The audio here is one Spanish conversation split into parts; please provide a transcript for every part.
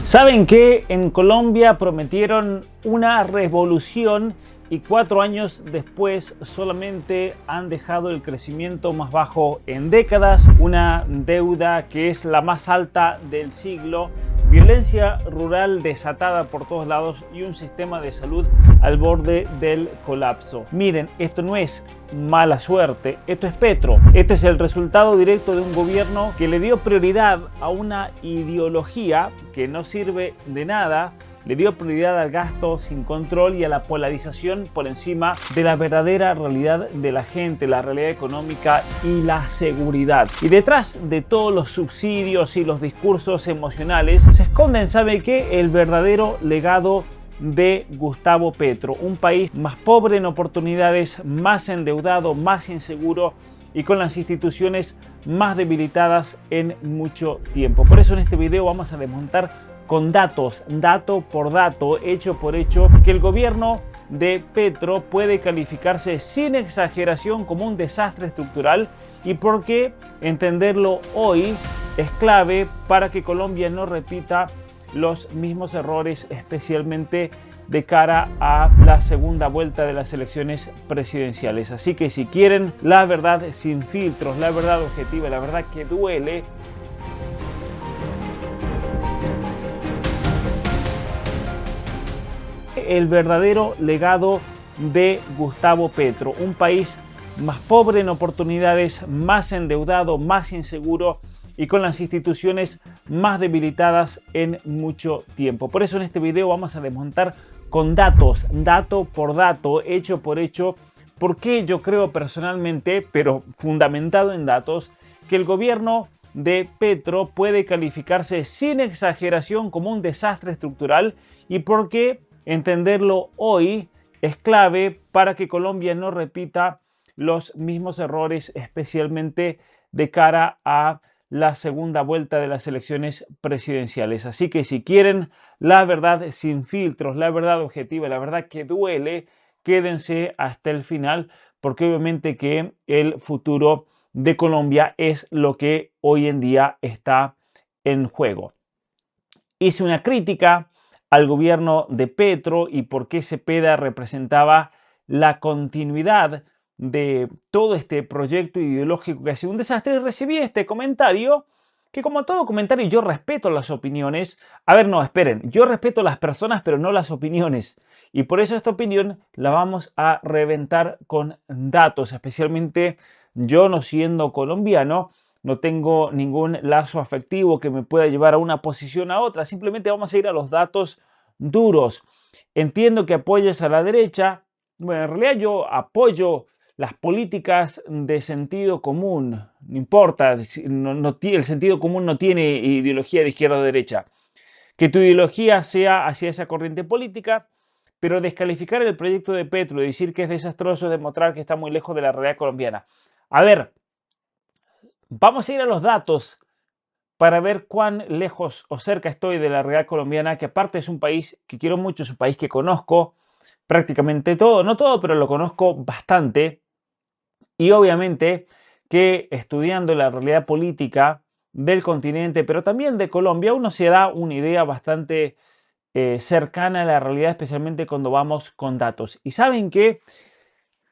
¿Saben que en Colombia prometieron una revolución y 4 años después solamente han dejado el crecimiento más bajo en décadas, una deuda que es la más alta del siglo, violencia rural desatada por todos lados y un sistema de salud al borde del colapso? Miren, esto no es mala suerte, esto es Petro. Este es el resultado directo de un gobierno que le dio prioridad a una ideología que no sirve de nada. Le dio prioridad al gasto sin control y a la polarización por encima de la verdadera realidad de la gente, la realidad económica y la seguridad. Y detrás de todos los subsidios y los discursos emocionales se esconden, ¿sabe qué? El verdadero legado de Gustavo Petro. Un país más pobre en oportunidades, más endeudado, más inseguro y con las instituciones más debilitadas en mucho tiempo. Por eso en este video vamos a desmontar con datos, dato por dato, hecho por hecho, que el gobierno de Petro puede calificarse sin exageración como un desastre estructural y por qué entenderlo hoy es clave para que Colombia no repita los mismos errores, especialmente de cara a la segunda vuelta de las elecciones presidenciales. Así que si quieren la verdad sin filtros, la verdad objetiva, la verdad que duele, el verdadero legado de Gustavo Petro, un país más pobre en oportunidades, más endeudado, más inseguro y con las instituciones más debilitadas en mucho tiempo. Por eso en este video vamos a desmontar con datos, dato por dato, hecho por hecho, porque yo creo personalmente, pero fundamentado en datos, que el gobierno de Petro puede calificarse sin exageración como un desastre estructural y porque entenderlo hoy es clave para que Colombia no repita los mismos errores, especialmente de cara a la segunda vuelta de las elecciones presidenciales. Así que si quieren la verdad sin filtros, la verdad objetiva, la verdad que duele, quédense hasta el final, porque obviamente que el futuro de Colombia es lo que hoy en día está en juego. Hice una crítica al gobierno de Petro y por qué Cepeda representaba la continuidad de todo este proyecto ideológico que ha sido un desastre, y recibí este comentario que, como todo comentario, yo respeto las opiniones. A ver, no, esperen, yo respeto las personas pero no las opiniones, y por eso esta opinión la vamos a reventar con datos, especialmente yo, no siendo colombiano, no tengo ningún lazo afectivo que me pueda llevar a una posición a otra. Simplemente vamos a ir a los datos duros. Entiendo que apoyes a la derecha. Bueno, en realidad yo apoyo las políticas de sentido común. No importa, el sentido común no tiene ideología de izquierda o derecha. Que tu ideología sea hacia esa corriente política, pero descalificar el proyecto de Petro y decir que es desastroso es demostrar que está muy lejos de la realidad colombiana. A ver, vamos a ir a los datos para ver cuán lejos o cerca estoy de la realidad colombiana, que aparte es un país que quiero mucho, es un país que conozco prácticamente todo, no todo, pero lo conozco bastante. Y obviamente que estudiando la realidad política del continente, pero también de Colombia, uno se da una idea bastante cercana a la realidad, especialmente cuando vamos con datos. Y saben que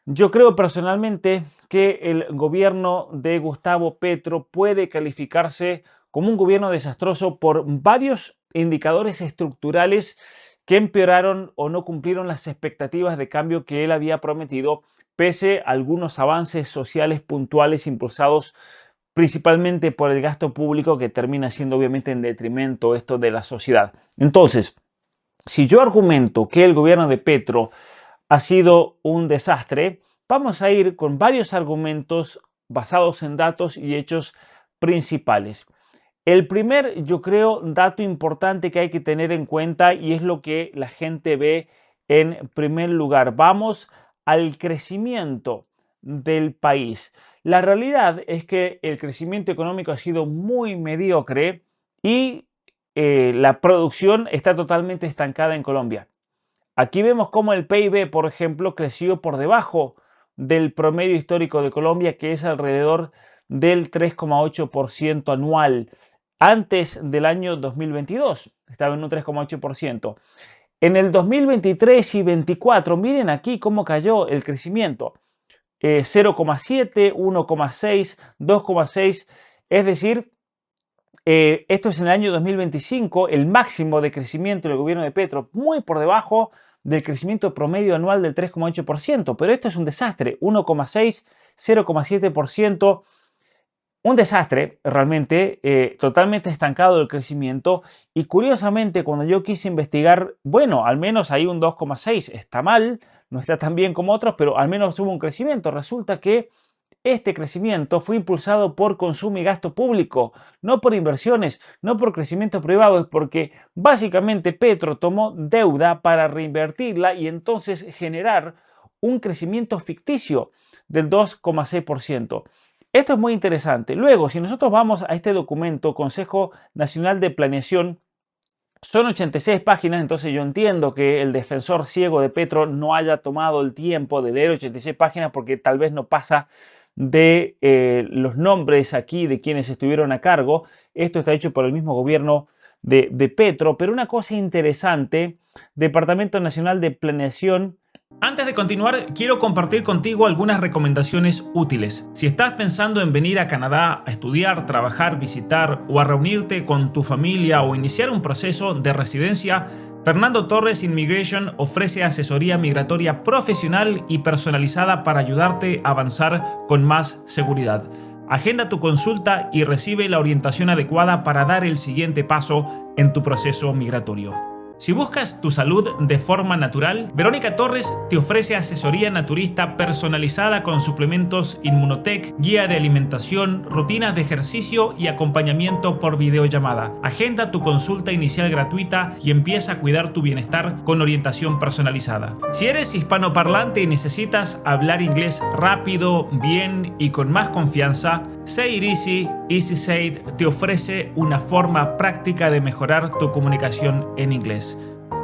yo creo personalmente que el gobierno de Gustavo Petro puede calificarse como un gobierno desastroso por varios indicadores estructurales que empeoraron o no cumplieron las expectativas de cambio que él había prometido, pese a algunos avances sociales puntuales impulsados principalmente por el gasto público, que termina siendo obviamente en detrimento esto de la sociedad. Entonces, si yo argumento que el gobierno de Petro ha sido un desastre, vamos a ir con varios argumentos basados en datos y hechos principales. El primer, yo creo, dato importante que hay que tener en cuenta, y es lo que la gente ve en primer lugar. Vamos al crecimiento del país. La realidad es que el crecimiento económico ha sido muy mediocre y la producción está totalmente estancada en Colombia. Aquí vemos cómo el PIB, por ejemplo, creció por debajo del promedio histórico de Colombia, que es alrededor del 3,8% anual. antes del año 2022. Estaba en un 3,8%. En el 2023 y 2024, miren aquí cómo cayó el crecimiento. 0,7, 1,6, 2,6. Es decir, esto es en el año 2025, el máximo de crecimiento del gobierno de Petro, muy por debajo del crecimiento promedio anual del 3,8%. Pero esto es un desastre, 1,6, 0,7%. Un desastre, realmente, totalmente estancado el crecimiento. Y curiosamente, cuando yo quise investigar, bueno, al menos hay un 2,6, está mal, no está tan bien como otros, pero al menos hubo un crecimiento. Resulta que este crecimiento fue impulsado por consumo y gasto público, no por inversiones, no por crecimiento privado, es porque básicamente Petro tomó deuda para reinvertirla y entonces generar un crecimiento ficticio del 2,6%. Esto es muy interesante. Luego, si nosotros vamos a este documento, Consejo Nacional de Planeación, son 86 páginas, entonces yo entiendo que el defensor ciego de Petro no haya tomado el tiempo de leer 86 páginas porque tal vez no pasa de los nombres aquí de quienes estuvieron a cargo. Esto está hecho por el mismo gobierno de Petro, pero una cosa interesante, Departamento Nacional de Planeación. Antes de continuar, quiero compartir contigo algunas recomendaciones útiles. Si estás pensando en venir a Canadá a estudiar, trabajar, visitar o a reunirte con tu familia o iniciar un proceso de residencia, Fernando Torres Immigration ofrece asesoría migratoria profesional y personalizada para ayudarte a avanzar con más seguridad. Agenda tu consulta y recibe la orientación adecuada para dar el siguiente paso en tu proceso migratorio. Si buscas tu salud de forma natural, Verónica Torres te ofrece asesoría naturista personalizada con suplementos Inmunotech, guía de alimentación, rutinas de ejercicio y acompañamiento por videollamada. Agenda tu consulta inicial gratuita y empieza a cuidar tu bienestar con orientación personalizada. Si eres hispanoparlante y necesitas hablar inglés rápido, bien y con más confianza, Say It Easy, Easy Say It te ofrece una forma práctica de mejorar tu comunicación en inglés.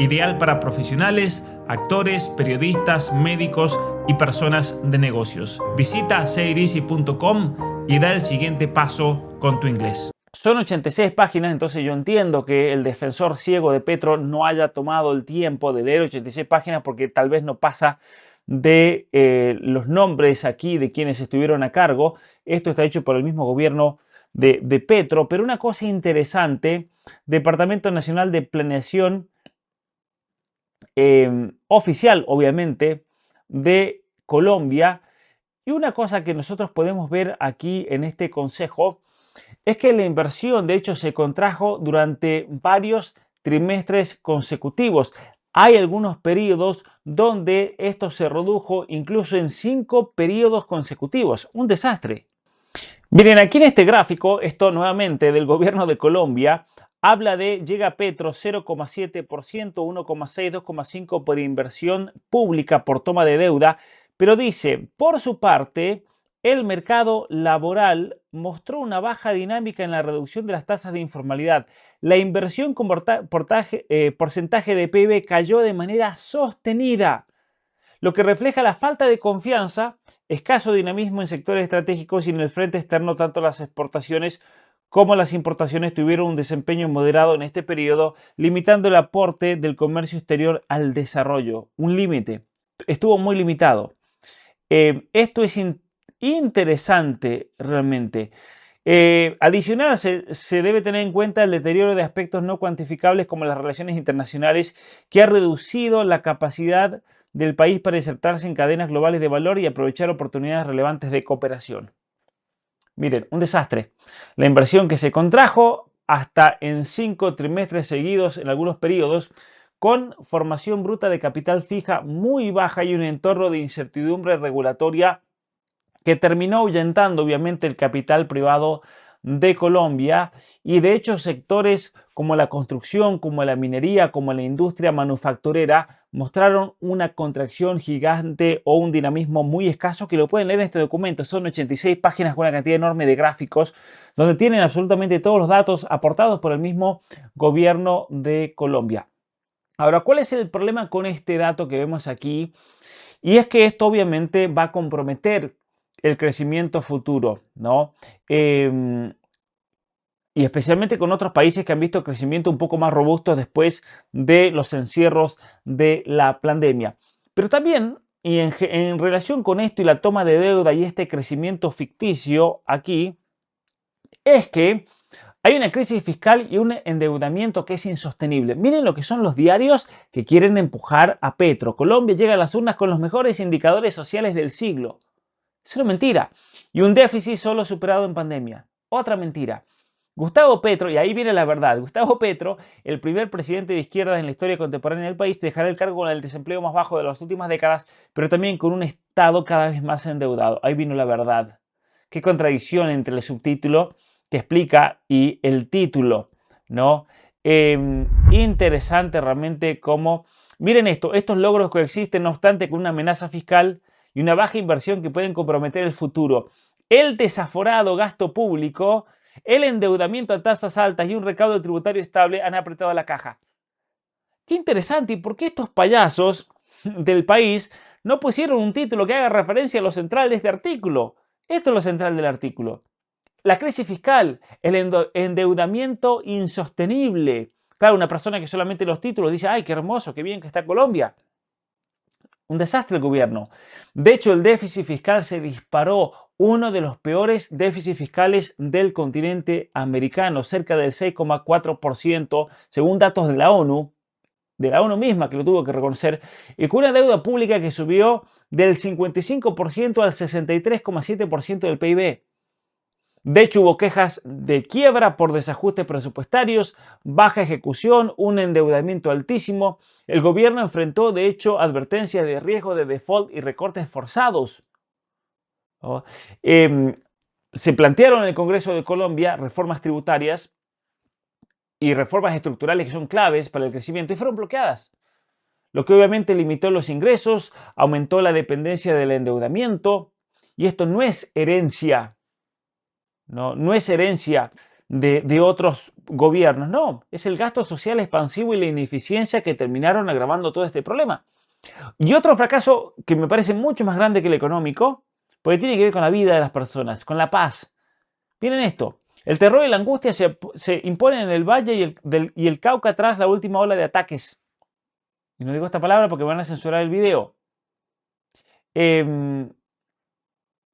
Ideal para profesionales, actores, periodistas, médicos y personas de negocios. Visita sayiteasy.com y da el siguiente paso con tu inglés. Son 86 páginas, entonces yo entiendo que el defensor ciego de Petro no haya tomado el tiempo de leer 86 páginas porque tal vez no pasa de los nombres aquí de quienes estuvieron a cargo. Esto está hecho por el mismo gobierno de Petro, pero una cosa interesante, Departamento Nacional de Planeación oficial, obviamente, de Colombia. Y una cosa que nosotros podemos ver aquí en este consejo es que la inversión, de hecho, se contrajo durante varios trimestres consecutivos. Hay algunos periodos donde esto se redujo incluso en 5 periodos consecutivos. Un desastre. Miren, aquí en este gráfico, esto nuevamente del gobierno de Colombia, habla de llega Petro 0,7%, 1,6, 2,5 por inversión pública por toma de deuda, pero dice, por su parte, el mercado laboral mostró una baja dinámica en la reducción de las tasas de informalidad. La inversión con porcentaje de PIB cayó de manera sostenida, lo que refleja la falta de confianza, escaso dinamismo en sectores estratégicos y en el frente externo, tanto las exportaciones como las importaciones tuvieron un desempeño moderado en este periodo, limitando el aporte del comercio exterior al desarrollo. Un límite. Estuvo muy limitado. Esto es interesante realmente. Adicional, se debe tener en cuenta el deterioro de aspectos no cuantificables como las relaciones internacionales, que ha reducido la capacidad del país para insertarse en cadenas globales de valor y aprovechar oportunidades relevantes de cooperación. Miren, un desastre. La inversión que se contrajo hasta en 5 trimestres seguidos en algunos periodos, con formación bruta de capital fija muy baja y un entorno de incertidumbre regulatoria que terminó ahuyentando obviamente el capital privado de Colombia, y de hecho sectores como la construcción, como la minería, como la industria manufacturera mostraron una contracción gigante o un dinamismo muy escaso, que lo pueden leer en este documento. Son 86 páginas con una cantidad enorme de gráficos donde tienen absolutamente todos los datos aportados por el mismo gobierno de Colombia. Ahora, ¿cuál es el problema con este dato que vemos aquí? Y es que esto obviamente va a comprometer el crecimiento futuro, ¿no? y especialmente con otros países que han visto crecimiento un poco más robusto después de los encierros de la pandemia. Pero también, y en relación con esto y la toma de deuda y este crecimiento ficticio aquí, es que hay una crisis fiscal y un endeudamiento que es insostenible. Miren lo que son los diarios que quieren empujar a Petro. Colombia llega a las urnas con los mejores indicadores sociales del siglo. Es una mentira. Y un déficit solo superado en pandemia. Otra mentira. Gustavo Petro, y ahí viene la verdad, Gustavo Petro, el primer presidente de izquierda en la historia contemporánea del país, dejará el cargo con el desempleo más bajo de las últimas décadas, pero también con un Estado cada vez más endeudado. Ahí vino la verdad. Qué contradicción entre el subtítulo que explica y el título, ¿no? Interesante realmente cómo, miren esto, estos logros coexisten no obstante con una amenaza fiscal y una baja inversión que pueden comprometer el futuro. El desaforado gasto público, el endeudamiento a tasas altas y un recaudo tributario estable han apretado la caja. Qué interesante, ¿y por qué estos payasos del país no pusieron un título que haga referencia a lo central de este artículo? Esto es lo central del artículo. La crisis fiscal, el endeudamiento insostenible. Claro, una persona que solamente los títulos dice, ay, qué hermoso, qué bien que está Colombia. Un desastre el gobierno. De hecho, el déficit fiscal se disparó, uno de los peores déficits fiscales del continente americano, cerca del 6,4%, según datos de la ONU misma que lo tuvo que reconocer, y con una deuda pública que subió del 55% al 63,7% del PIB. De hecho, hubo quejas de quiebra por desajustes presupuestarios, baja ejecución, un endeudamiento altísimo. El gobierno enfrentó, de hecho, advertencias de riesgo de default y recortes forzados, ¿no? Se plantearon en el Congreso de Colombia reformas tributarias y reformas estructurales que son claves para el crecimiento y fueron bloqueadas, lo que obviamente limitó los ingresos, aumentó la dependencia del endeudamiento, y esto no es herencia. No es herencia de otros gobiernos, no, es el gasto social expansivo y la ineficiencia que terminaron agravando todo este problema. Y otro fracaso que me parece mucho más grande que el económico, porque tiene que ver con la vida de las personas, con la paz. Miren esto, el terror y la angustia se imponen en el Valle y el Cauca tras la última ola de ataques. Y no digo esta palabra porque van a censurar el video.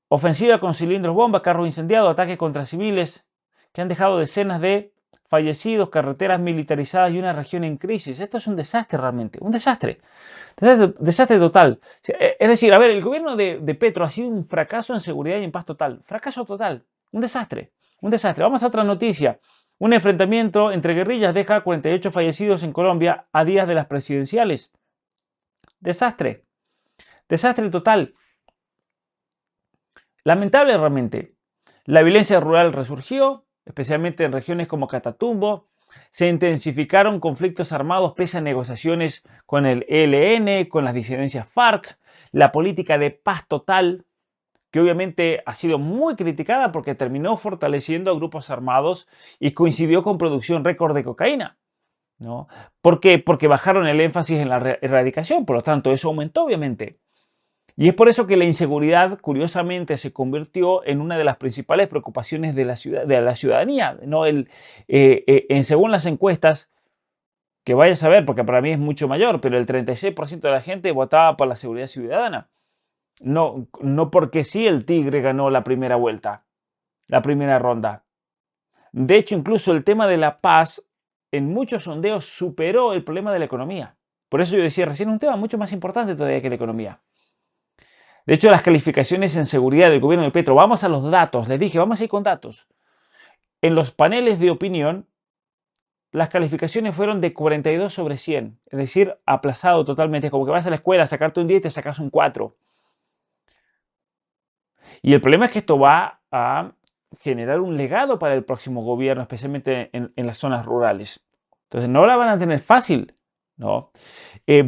Ofensiva con cilindros bomba, carros incendiados, ataques contra civiles que han dejado decenas de fallecidos, carreteras militarizadas y una región en crisis. Esto es un desastre realmente, un desastre. Desastre total. Es decir, a ver, el gobierno de Petro ha sido un fracaso en seguridad y en paz total. Fracaso total. Un desastre. Un desastre. Vamos a otra noticia. Un enfrentamiento entre guerrillas deja 48 fallecidos en Colombia a días de las presidenciales. Desastre. Desastre total. Lamentable realmente. La violencia rural resurgió, especialmente en regiones como Catatumbo. Se intensificaron conflictos armados pese a negociaciones con el ELN, con las disidencias FARC. La política de paz total, que obviamente ha sido muy criticada porque terminó fortaleciendo a grupos armados y coincidió con producción récord de cocaína, ¿no? ¿Por qué? Porque bajaron el énfasis en la erradicación, por lo tanto eso aumentó obviamente. Y es por eso que la inseguridad, curiosamente, se convirtió en una de las principales preocupaciones de la ciudadanía, ¿no? Según las encuestas, que vaya a saber, porque para mí es mucho mayor, pero el 36% de la gente votaba por la seguridad ciudadana. No porque sí el Tigre ganó la primera vuelta, la primera ronda. De hecho, incluso el tema de la paz en muchos sondeos superó el problema de la economía. Por eso yo decía recién, un tema mucho más importante todavía que la economía. De hecho, las calificaciones en seguridad del gobierno de Petro, vamos a los datos, les dije, vamos a ir con datos. En los paneles de opinión, las calificaciones fueron de 42 sobre 100, es decir, aplazado totalmente. Es como que vas a la escuela a sacarte un 10 y te sacas un 4. Y el problema es que esto va a generar un legado para el próximo gobierno, especialmente en las zonas rurales. Entonces, no la van a tener fácil, ¿no?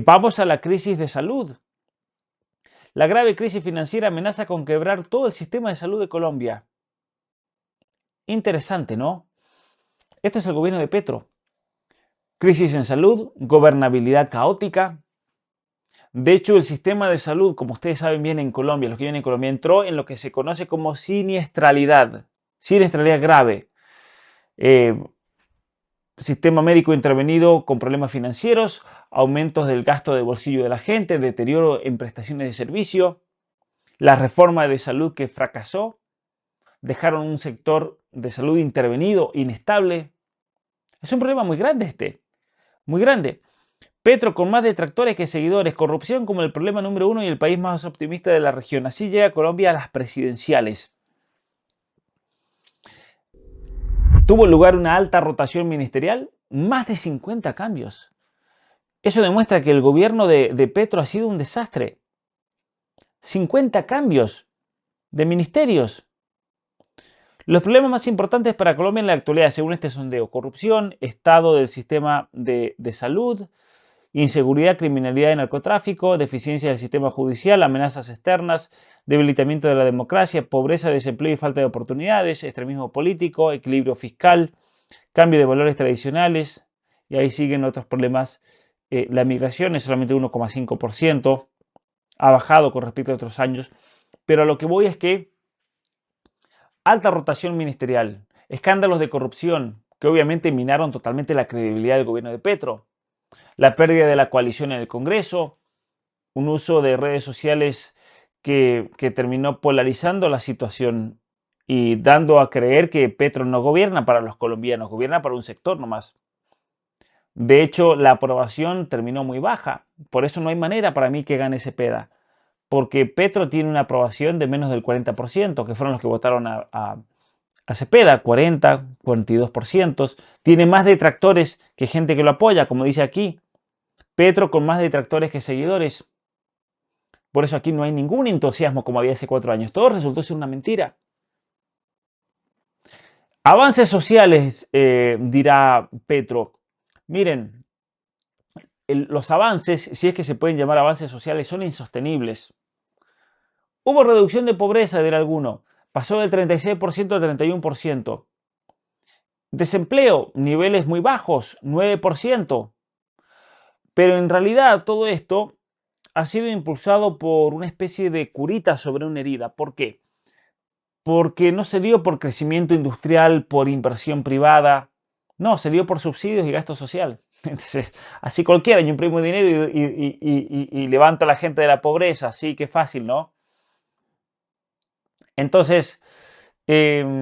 Vamos a la crisis de salud. La grave crisis financiera amenaza con quebrar todo el sistema de salud de Colombia. Interesante, ¿no? Esto es el gobierno de Petro. Crisis en salud, gobernabilidad caótica. De hecho, el sistema de salud, como ustedes saben bien en Colombia, los que viven en Colombia, entró en lo que se conoce como siniestralidad grave. Eh, Sistema médico intervenido con problemas financieros, aumentos del gasto de bolsillo de la gente, deterioro en prestaciones de servicio, la reforma de salud que fracasó, dejaron un sector de salud intervenido, inestable. Es un problema muy grande muy grande. Petro con más detractores que seguidores, corrupción como el problema número uno y el país más optimista de la región. Así llega Colombia a las presidenciales. Tuvo lugar una alta rotación ministerial, más de 50 cambios. Eso demuestra que el gobierno de Petro ha sido un desastre. 50 cambios de ministerios. Los problemas más importantes para Colombia en la actualidad, según este sondeo: corrupción, estado del sistema de salud, inseguridad, criminalidad y narcotráfico, deficiencia del sistema judicial, amenazas externas, debilitamiento de la democracia, pobreza, desempleo y falta de oportunidades, extremismo político, equilibrio fiscal, cambio de valores tradicionales, y ahí siguen otros problemas. La migración es solamente 1,5%, ha bajado con respecto a otros años, pero a lo que voy es que alta rotación ministerial, escándalos de corrupción que obviamente minaron totalmente la credibilidad del gobierno de Petro, la pérdida de la coalición en el Congreso, un uso de redes sociales que terminó polarizando la situación y dando a creer que Petro no gobierna para los colombianos, gobierna para un sector nomás. De hecho, la aprobación terminó muy baja, por eso no hay manera para mí que gane Cepeda, porque Petro tiene una aprobación de menos del 40%, que fueron los que votaron a Cepeda, 40, 42%. Tiene más detractores que gente que lo apoya, como dice aquí. Petro con más detractores que seguidores. Por eso aquí no hay ningún entusiasmo como había hace 4 años. Todo resultó ser una mentira. Avances sociales, dirá Petro. Miren, los avances, si es que se pueden llamar avances sociales, son insostenibles. Hubo reducción de pobreza, dirá alguno. Pasó del 36% al 31%. Desempleo, niveles muy bajos, 9%. Pero en realidad todo esto ha sido impulsado por una especie de curita sobre una herida. ¿Por qué? Porque no se dio por crecimiento industrial, por inversión privada. No, se dio por subsidios y gasto social. Entonces, así cualquiera, yo imprimo dinero y levanto a la gente de la pobreza. Sí, qué fácil, ¿no? Entonces, hay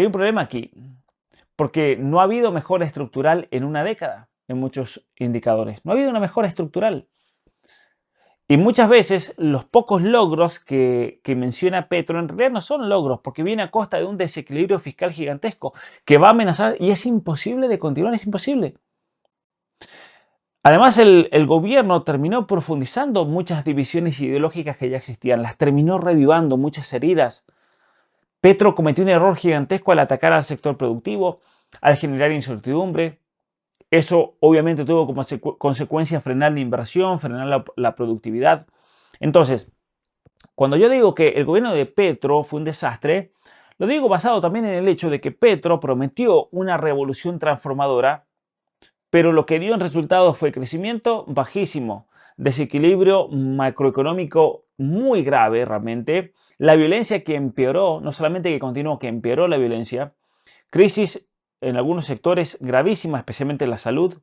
un problema aquí, porque no ha habido mejora estructural en una década, en muchos indicadores. No ha habido una mejora estructural. Y muchas veces los pocos logros que menciona Petro en realidad no son logros, porque viene a costa de un desequilibrio fiscal gigantesco que va a amenazar y es imposible de continuar, es imposible. Además, el gobierno terminó profundizando muchas divisiones ideológicas que ya existían, las terminó revivando, muchas heridas. Petro cometió un error gigantesco al atacar al sector productivo, al generar incertidumbre. Eso obviamente tuvo como consecuencia frenar la inversión, frenar la productividad. Entonces, cuando yo digo que el gobierno de Petro fue un desastre, lo digo basado también en el hecho de que Petro prometió una revolución transformadora, pero lo que dio en resultado fue crecimiento bajísimo, desequilibrio macroeconómico muy grave realmente, la violencia que empeoró, no solamente que continuó, que empeoró la violencia, crisis en algunos sectores gravísima, especialmente en la salud,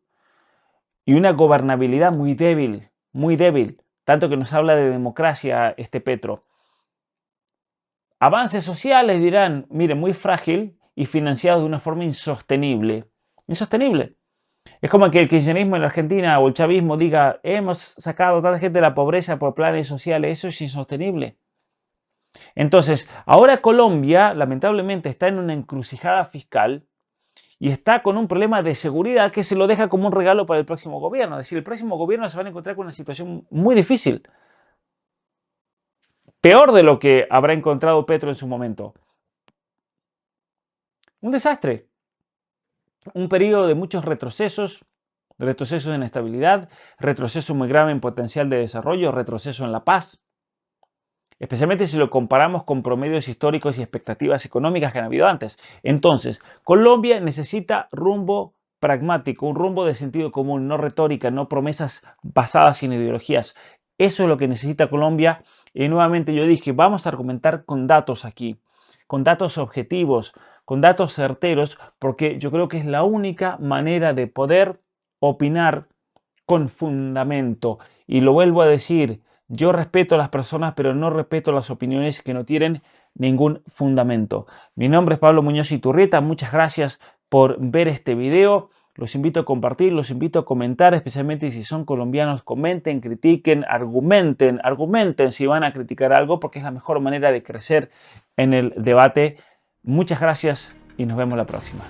y una gobernabilidad muy débil, tanto que nos habla de democracia este Petro. Avances sociales, dirán, miren, muy frágil y financiado de una forma insostenible. Insostenible. Es como que el kirchnerismo en la Argentina o el chavismo diga, hemos sacado a tanta gente de la pobreza por planes sociales, eso es insostenible. Entonces, ahora Colombia lamentablemente está en una encrucijada fiscal y está con un problema de seguridad que se lo deja como un regalo para el próximo gobierno. Es decir, el próximo gobierno se va a encontrar con una situación muy difícil, peor de lo que habrá encontrado Petro en su momento. Un desastre, un periodo de muchos retrocesos en estabilidad, retroceso muy grave en potencial de desarrollo, retroceso en la paz, especialmente si lo comparamos con promedios históricos y expectativas económicas que han habido antes. Entonces, Colombia necesita rumbo pragmático, un rumbo de sentido común, no retórica, no promesas basadas en ideologías. Eso es lo que necesita Colombia. Y nuevamente yo dije, vamos a argumentar con datos aquí, con datos objetivos, con datos certeros, porque yo creo que es la única manera de poder opinar con fundamento. Y lo vuelvo a decir, yo respeto a las personas, pero no respeto las opiniones que no tienen ningún fundamento. Mi nombre es Pablo Muñoz Iturrieta, muchas gracias por ver este video. Los invito a compartir, los invito a comentar, especialmente si son colombianos, comenten, critiquen, argumenten si van a criticar algo, porque es la mejor manera de crecer en el debate. Muchas gracias y nos vemos la próxima.